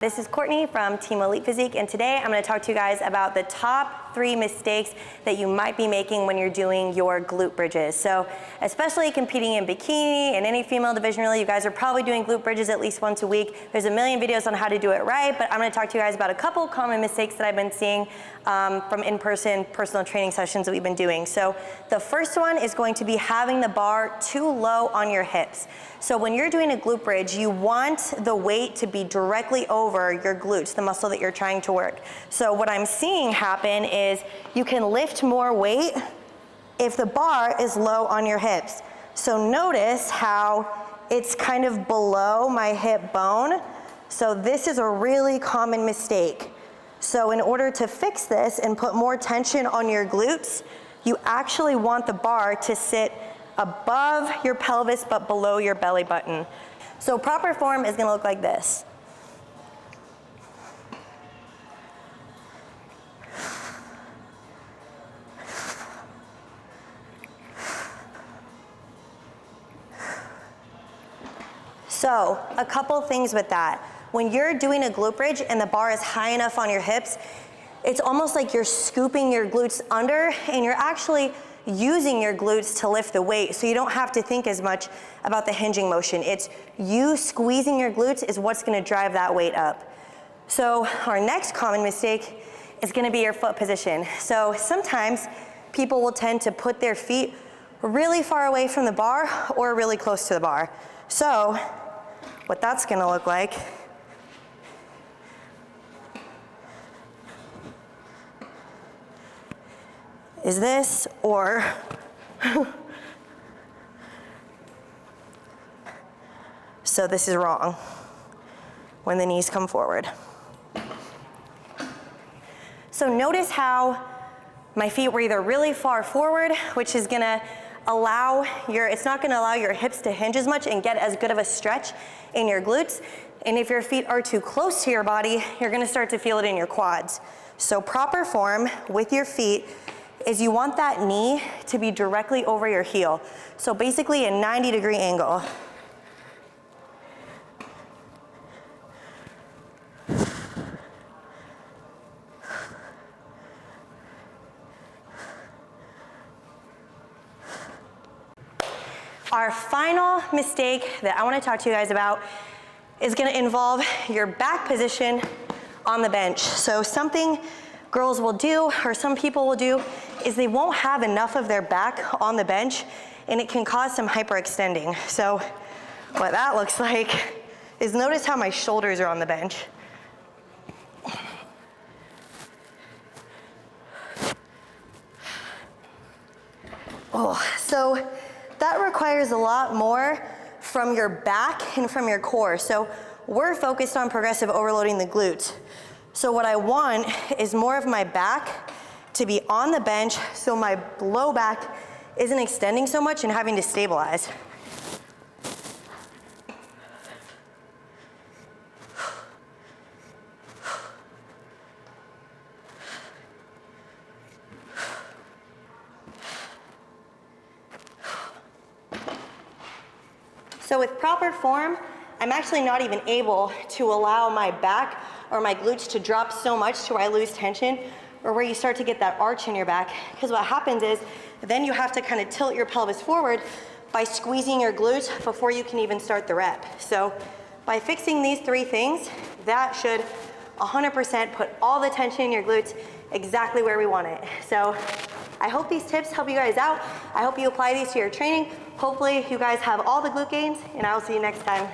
This is Courtney from Team Elite Physique, and today I'm going to talk to you guys about the top 3 mistakes that you might be making when you're doing your glute bridges. So especially competing in bikini and any female division really, you guys are probably doing glute bridges at least once a week. There's a million videos on how to do it right, but I'm going to talk to you guys about a couple common mistakes that I've been seeing from in-person personal training sessions that we've been doing. So the first one is going to be having the bar too low on your hips. So when you're doing a glute bridge, you want the weight to be directly over your glutes, the muscle that you're trying to work. So what I'm seeing happen is you can lift more weight if the bar is low on your hips. So notice how it's kind of below my hip bone. So this is a really common mistake. So in order to fix this and put more tension on your glutes, you actually want the bar to sit above your pelvis but below your belly button. So proper form is gonna look like this. So a couple things with that. When you're doing a glute bridge and the bar is high enough on your hips, it's almost like you're scooping your glutes under and you're actually using your glutes to lift the weight, so you don't have to think as much about the hinging motion. It's you squeezing your glutes is what's gonna drive that weight up. So our next common mistake is gonna be your foot position. So sometimes people will tend to put their feet really far away from the bar or really close to the bar. So what that's gonna look like is this, or so this is wrong when the knees come forward. So notice how my feet were either really far forward, which is gonna allow it's not gonna allow your hips to hinge as much and get as good of a stretch in your glutes. And if your feet are too close to your body, you're gonna start to feel it in your quads. So proper form with your feet is you want that knee to be directly over your heel. So basically a 90-degree angle. Our final mistake that I want to talk to you guys about is going to involve your back position on the bench. So something girls will do, or some people will do, is they won't have enough of their back on the bench, and it can cause some hyperextending. So what that looks like is, notice how my shoulders are on the bench. Oh, so that requires a lot more from your back and from your core. So we're focused on progressive overloading the glutes. So what I want is more of my back to be on the bench so my low back isn't extending so much and having to stabilize. So with proper form, I'm actually not even able to allow my back or my glutes to drop so much to where I lose tension, or where you start to get that arch in your back. Because what happens is, then you have to kind of tilt your pelvis forward by squeezing your glutes before you can even start the rep. So by fixing these 3 things, that should 100% put all the tension in your glutes exactly where we want it. So I hope these tips help you guys out. I hope you apply these to your training. Hopefully you guys have all the glute gains, and I will see you next time.